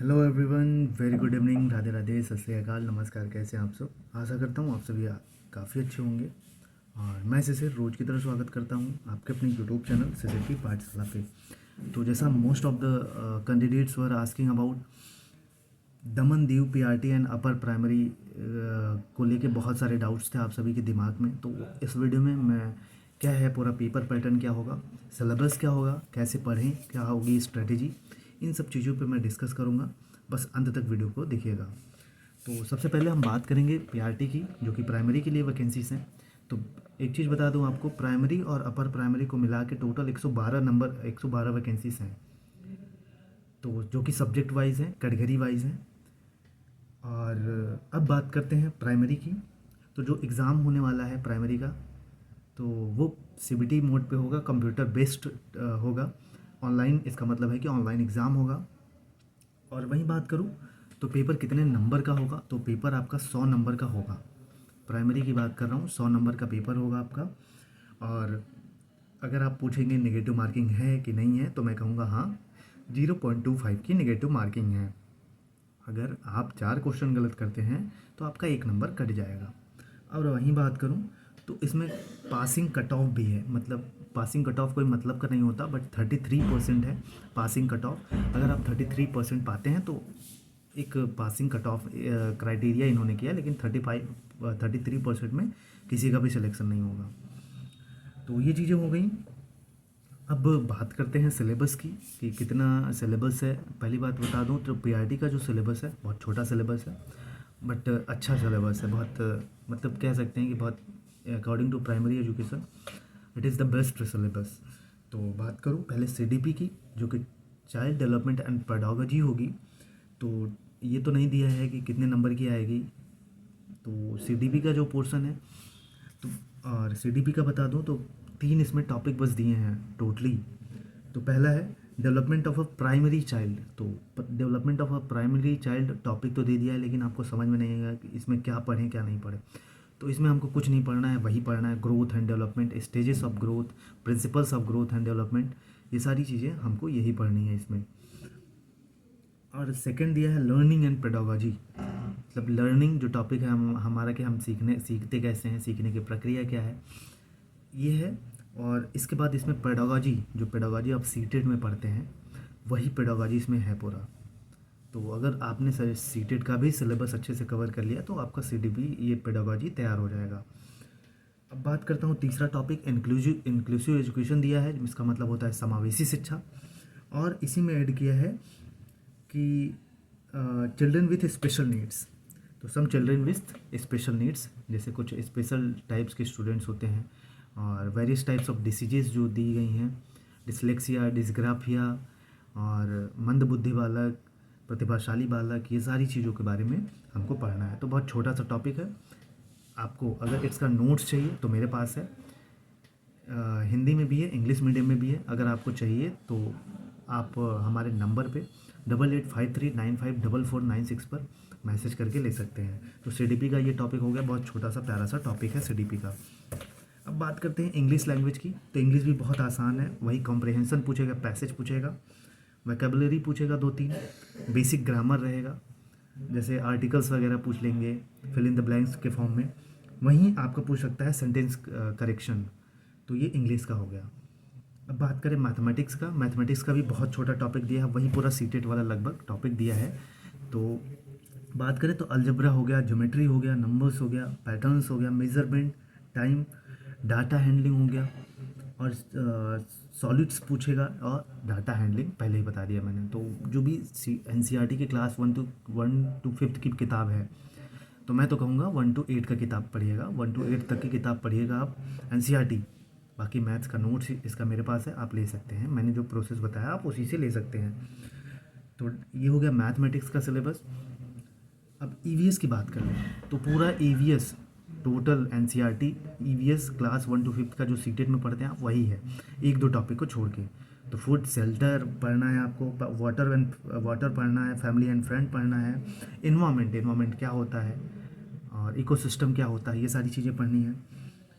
Hello everyone, very good evening, Radhe Radhe, सत श्री अकाल, नमस्कार। कैसे हैं आप सब? आशा करता हूँ आप सभी काफ़ी अच्छे होंगे। और मैं शिशिर रोज़ की तरह स्वागत करता हूँ आपके अपने यूट्यूब चैनल शिशिर की पाठशाला पे। तो जैसा most of the candidates were asking about Daman Diu PRT and upper primary को लेके बहुत सारे डाउट्स थे आप सभी के दिमाग में। तो इस वीडियो में मैं क्या है, पूरा पेपर पैटर्न क्या होगा, सिलेबस क्या होगा, कैसे पढ़ें, क्या होगी स्ट्रेटेजी, इन सब चीज़ों पे मैं डिस्कस करूँगा। बस अंत तक वीडियो को देखिएगा। तो सबसे पहले हम बात करेंगे पीआरटी की, जो कि प्राइमरी के लिए वैकेंसीज हैं। तो एक चीज़ बता दूं आपको, प्राइमरी और अपर प्राइमरी को मिला के टोटल 112 वैकेंसीज हैं। तो जो कि सब्जेक्ट वाइज हैं, कैटेगरी वाइज हैं। और अब बात करते हैं प्राइमरी की। तो जो एग्ज़ाम होने वाला है प्राइमरी का, तो वो सीबीटी मोड पे होगा, कंप्यूटर बेस्ड होगा, ऑनलाइन। इसका मतलब है कि ऑनलाइन एग्ज़ाम होगा। और वहीं बात करूँ तो पेपर कितने नंबर का होगा, तो पेपर आपका 100 नंबर का होगा। प्राइमरी की बात कर रहा हूँ, 100 नंबर का पेपर होगा आपका। और अगर आप पूछेंगे नेगेटिव मार्किंग है कि नहीं है, तो मैं कहूँगा हाँ, 0.25 की नेगेटिव मार्किंग है। अगर आप 4 क्वेश्चन गलत करते हैं तो आपका 1 नंबर कट जाएगा। और वहीं बात करूँ तो इसमें पासिंग कट ऑफ भी है। मतलब पासिंग कट ऑफ कोई मतलब का नहीं होता, बट 33% है पासिंग कट ऑफ। अगर आप 33% पाते हैं तो एक पासिंग कट ऑफ क्राइटेरिया इन्होंने किया, लेकिन 33% में किसी का भी सिलेक्शन नहीं होगा। तो ये चीज़ें हो गई। अब बात करते हैं सिलेबस की कि कितना सिलेबस है। पहली बात बता दूं तो पीआरटी का जो सिलेबस है बहुत छोटा सिलेबस है, बट अच्छा सिलेबस है। बहुत मतलब कह सकते हैं कि बहुत according to primary education it is the best syllabus. तो बात करूं पहले सीडीपी की, जो कि चाइल्ड डेवलपमेंट एंड पेडागोजी होगी। तो ये तो नहीं दिया है कि कितने नंबर की आएगी। तो सीडीपी का जो पोर्शन है, तो और सीडीपी का बता दूं तो 3 इसमें टॉपिक बस दिए हैं टोटली। तो पहला है development of a primary child. तो development of a primary child topic तो दे दिया है, लेकिन आपको समझ में नहीं आएगा कि इसमें क्या पढ़ें क्या नहीं पढ़ें। तो इसमें हमको कुछ नहीं पढ़ना है, वही पढ़ना है growth and development, stages of growth, principles of growth and development. ये सारी चीज़ें हमको यही पढ़नी है इसमें। और सेकंड दिया है लर्निंग एंड पेडागोजी। मतलब लर्निंग जो टॉपिक है हमारा, कि हम सीखते कैसे हैं, सीखने की प्रक्रिया क्या है, ये है। और इसके बाद इसमें पेडागोजी, जो पेडागोजी आप सीटेड में पढ़ते हैं, वही पेडागोजी इसमें है पूरा। तो अगर आपने सीटेड का भी सिलेबस अच्छे से कवर कर लिया तो आपका सीडीपी ये पेडागोजी तैयार हो जाएगा। अब बात करता हूँ तीसरा टॉपिक, इंक्लूसिव एजुकेशन दिया है, जिसका मतलब होता है समावेशी शिक्षा। और इसी में ऐड किया है कि चिल्ड्रन विथ स्पेशल नीड्स। तो some children with special needs, जैसे कुछ स्पेशल टाइप्स के स्टूडेंट्स होते हैं, और वेरियस टाइप्स ऑफ डिसीजेस जो दी गई हैं, डिसलेक्सिया, डिसग्राफिया, और मंद बुद्धि बालक, प्रतिभाशाली बालक, ये सारी चीज़ों के बारे में हमको पढ़ना है। तो बहुत छोटा सा टॉपिक है। आपको अगर इसका नोट्स चाहिए तो मेरे पास है, हिंदी में भी है, इंग्लिश मीडियम में भी है। अगर आपको चाहिए तो आप हमारे नंबर पे 8853954496 पर मैसेज करके ले सकते हैं। तो सीडीपी का ये टॉपिक हो गया, बहुत छोटा सा प्यारा सा टॉपिक है सीडीपी का। अब बात करते हैं इंग्लिश लैंग्वेज की। तो इंग्लिश भी बहुत आसान है, वही कॉम्प्रहेंसन पूछेगा, पैसेज पूछेगा, वोकैबुलरी पूछेगा 2-3, बेसिक ग्रामर रहेगा, जैसे आर्टिकल्स वगैरह पूछ लेंगे फिल इन द ब्लैंक्स के फॉर्म में। वहीं आपका पूछ सकता है सेंटेंस करेक्शन। तो ये इंग्लिश का हो गया। अब बात करें मैथमेटिक्स का। मैथमेटिक्स का भी बहुत छोटा टॉपिक दिया है, वही पूरा सीटेट वाला लगभग टॉपिक दिया है। तो बात करें तो अलजेब्रा हो गया, ज्योमेट्री हो गया, नंबर्स हो गया, पैटर्न्स हो गया, मेजरमेंट, टाइम, डाटा हैंडलिंग हो गया, और सॉलिड्स पूछेगा, और डाटा हैंडलिंग पहले ही बता दिया मैंने। तो जो भी एनसीईआरटी की क्लास 1 to 5 की किताब है, तो मैं तो कहूँगा 1 to 8 का किताब पढ़िएगा, 1 to 8 तक की किताब पढ़िएगा आप एनसीईआरटी। बाकी मैथ्स का नोट्स इसका मेरे पास है, आप ले सकते हैं। मैंने जो प्रोसेस बताया आप उसी से ले सकते हैं। तो ये हो गया मैथमेटिक्स का सिलेबस। अब ईवीएस की बात करें तो पूरा EVS total NCERT EVS class 1 to 5 का जो सीटेट में पढ़ते हैं आप, वही है, 1-2 टॉपिक को छोड़ के। तो फूड शेल्टर पढ़ना है आपको, वाटर पढ़ना है, फैमिली एंड फ्रेंड पढ़ना है, इन्वामेंट क्या होता है, और इकोसिस्टम क्या होता है, ये सारी चीज़ें पढ़नी है।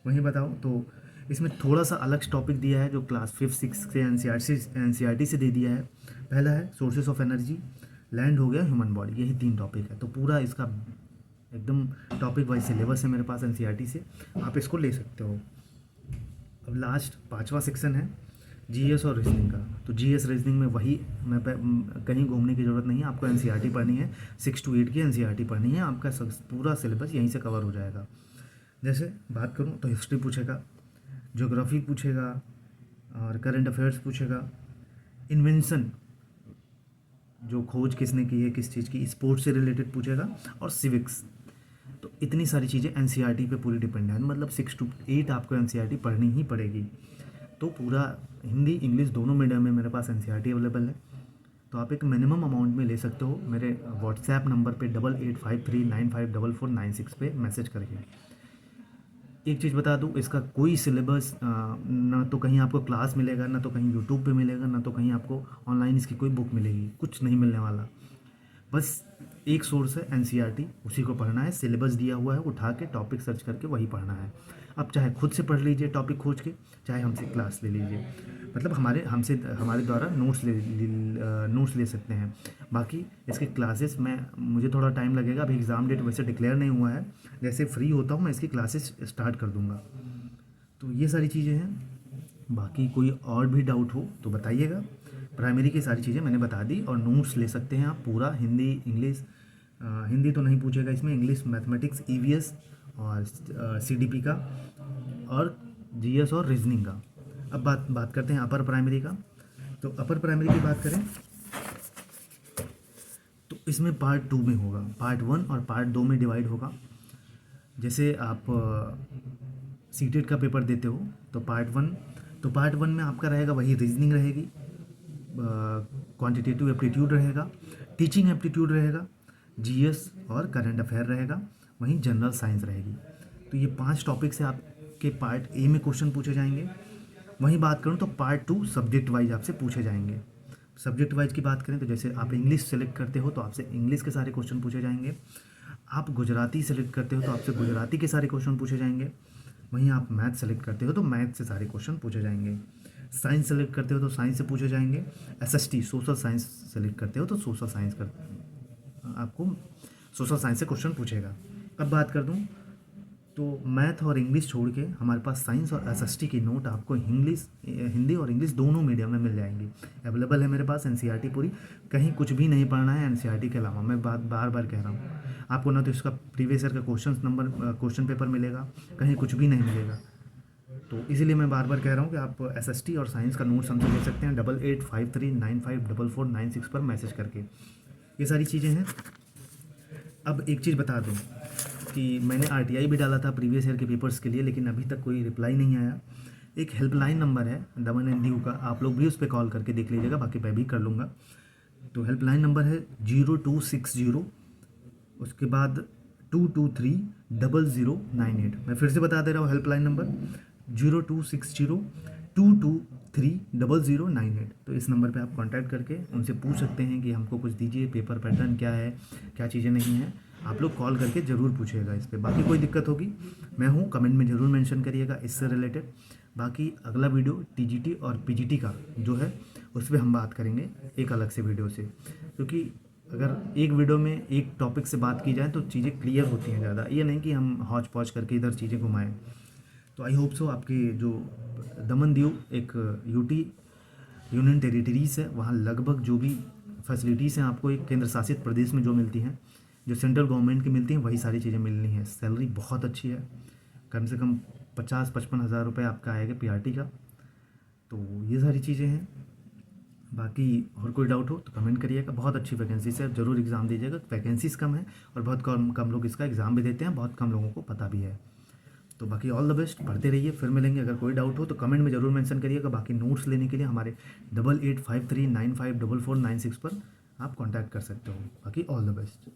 वहीं बताओ तो इसमें थोड़ा सा अलग टॉपिक दिया है, जो क्लास 5-6 से एनसीईआरटी से दे दिया है। पहला है सोर्सेज ऑफ एनर्जी, लैंड हो गया, ह्यूमन बॉडी, यही 3 टॉपिक है। तो पूरा इसका एकदम टॉपिक वाइज सिलेबस है मेरे पास एनसीईआरटी से, आप इसको ले सकते हो। अब लास्ट 5वां सेक्शन है जीएस और रीजनिंग का। तो जीएस रीजनिंग में वही कहीं घूमने की ज़रूरत नहीं है, आपको एनसीईआरटी पढ़नी है, 6 to 8 की एनसीईआरटी पढ़नी है, आपका पूरा सिलेबस यहीं से कवर हो जाएगा। जैसे बात करूँ तो हिस्ट्री पूछेगा, ज्योग्राफी पूछेगा, और करंट अफेयर्स पूछेगा, इन्वेंशन जो खोज किसने की है किस चीज़ की, स्पोर्ट्स से रिलेटेड पूछेगा, और सिविक्स। तो इतनी सारी चीज़ें एनसीईआरटी पे पूरी डिपेंड है, मतलब 6 to 8 आपको एनसीईआरटी पढ़नी ही पड़ेगी। तो पूरा हिंदी इंग्लिश दोनों मीडियम में मेरे पास एनसीईआरटी अवेलेबल है। तो आप एक मिनिमम अमाउंट में ले सकते हो मेरे व्हाट्सएप नंबर पे 8853954496 पे मैसेज करके। एक चीज़ बता दूँ, इसका कोई सिलेबस ना तो कहीं आपको क्लास मिलेगा, ना तो कहीं यूट्यूब पे मिलेगा, ना तो कहीं आपको ऑनलाइन इसकी कोई बुक मिलेगी, कुछ नहीं मिलने वाला। बस एक सोर्स है एनसीईआरटी, उसी को पढ़ना है, सिलेबस दिया हुआ है, उठा के टॉपिक सर्च करके वही पढ़ना है। आप चाहे खुद से पढ़ लीजिए टॉपिक खोज के, चाहे हमसे क्लास ले लीजिए, मतलब हमारे द्वारा नोट्स ले सकते हैं। बाकी इसके क्लासेस में मुझे थोड़ा टाइम लगेगा, अभी एग्ज़ाम डेट वैसे डिक्लेयर नहीं हुआ है, जैसे फ्री होता हूँ मैं इसकी क्लासेस स्टार्ट कर दूँगा। तो ये सारी चीज़ें हैं। बाकी कोई और भी डाउट हो तो बताइएगा। प्राइमरी की सारी चीज़ें मैंने बता दी, और नोट्स ले सकते हैं आप पूरा, हिंदी इंग्लिश, हिंदी तो नहीं पूछेगा इसमें, इंग्लिश, मैथमेटिक्स, ईवीएस और सीडीपी का, और जीएस और रीजनिंग का। अब बात करते हैं अपर प्राइमरी का। तो अपर प्राइमरी की बात करें तो इसमें पार्ट 2 में होगा, पार्ट 1 और पार्ट 2 में डिवाइड होगा। जैसे आप सीटेट का पेपर देते हो तो पार्ट 1 में आपका रहेगा वही, रीजनिंग रहेगी, क्वांटिटेटिव एप्टीट्यूड रहेगा, टीचिंग एप्टीट्यूड रहेगा, जीएस और करंट अफेयर रहेगा, वहीं जनरल साइंस रहेगी। तो ये 5 टॉपिक से आपके पार्ट ए में क्वेश्चन पूछे जाएंगे। वहीं बात करूँ तो पार्ट 2 सब्जेक्ट वाइज आपसे पूछे जाएंगे। सब्जेक्ट वाइज की बात करें तो जैसे आप इंग्लिश सेलेक्ट करते हो तो आपसे इंग्लिश के सारे क्वेश्चन पूछे जाएंगे, आप गुजराती सेलेक्ट करते हो तो आपसे गुजराती के सारे क्वेश्चन पूछे जाएंगे, वहीं आप मैथ सेलेक्ट करते हो तो मैथ से सारे क्वेश्चन पूछे जाएंगे, साइंस सेलेक्ट करते हो तो साइंस से पूछे जाएंगे, एसएसटी सोशल साइंस सेलेक्ट करते हो तो सोशल साइंस से क्वेश्चन पूछेगा। अब बात कर दूं तो मैथ और इंग्लिश छोड़ के हमारे पास साइंस और एसएसटी की नोट आपको हिंदी और इंग्लिश दोनों मीडियम में मिल जाएंगी। अवेलेबल है मेरे पास एनसीईआरटी पूरी, कहीं कुछ भी नहीं पढ़ना है एनसीईआरटी के अलावा। मैं बार बार कह रहा हूँ आपको, ना तो इसका प्रीवियस ईयर का क्वेश्चन पेपर मिलेगा, कहीं कुछ भी नहीं मिलेगा। तो इसीलिए मैं बार बार कह रहा हूँ कि आप एसएसटी और साइंस का नोट्स हमसे ले सकते हैं 8853954496 पर मैसेज करके। ये सारी चीज़ें हैं। अब एक चीज़ बता दूँ कि मैंने आरटीआई भी डाला था प्रीवियस ईयर के पेपर्स के लिए, लेकिन अभी तक कोई रिप्लाई नहीं आया। एक हेल्पलाइन नंबर है दमन एंड दीव का, आप लोग भी उस पर कॉल करके देख लीजिएगा, बाकी मैं भी कर लूँगा। तो हेल्पलाइन नंबर है 0260, उसके बाद 2230098। मैं फिर से बता दे रहा हूँ, हेल्पलाइन नंबर 026022300098। तो इस नंबर पे आप कांटेक्ट करके उनसे पूछ सकते हैं कि हमको कुछ दीजिए, पेपर पैटर्न क्या है, क्या चीज़ें नहीं हैं। आप लोग कॉल करके ज़रूर पूछिएगा इस पे। बाकी कोई दिक्कत होगी मैं हूँ, कमेंट में ज़रूर मेंशन करिएगा इससे रिलेटेड। बाकी अगला वीडियो टीजीटी और पीजीटी का जो है उस पर हम बात करेंगे एक अलग से वीडियो से, क्योंकि अगर एक वीडियो में एक टॉपिक से बात की जाए तो चीज़ें क्लियर होती हैं ज़्यादा, ये नहीं कि हम हौच पौच करके इधर चीज़ें घुमाएं। तो आई होप सो आपके जो दमन दीव एक यूनियन टेरिटरीज़ है, वहाँ लगभग जो भी फैसिलिटीज़ हैं आपको एक केंद्र शासित प्रदेश में जो मिलती हैं, जो सेंट्रल गवर्नमेंट की मिलती हैं, वही सारी चीज़ें मिलनी है। सैलरी बहुत अच्छी है, कम से कम 50-55 हज़ार रुपये आपका आएगा पीआरटी का। तो ये सारी चीज़ें हैं। बाकी और कोई डाउट हो तो कमेंट करिएगा। बहुत अच्छी वैकेंसी है, ज़रूर एग्ज़ाम दीजिएगा। वैकेंसीज़ कम है और बहुत कम लोग इसका एग्ज़ाम भी देते हैं, बहुत कम लोगों को पता भी है। तो बाकी ऑल द बेस्ट, पढ़ते रहिए, फिर मिलेंगे। अगर कोई डाउट हो तो कमेंट में ज़रूर मेंशन करिएगा। बाकी नोट्स लेने के लिए हमारे 8853954496 पर आप कांटेक्ट कर सकते हो। बाकी ऑल द बेस्ट।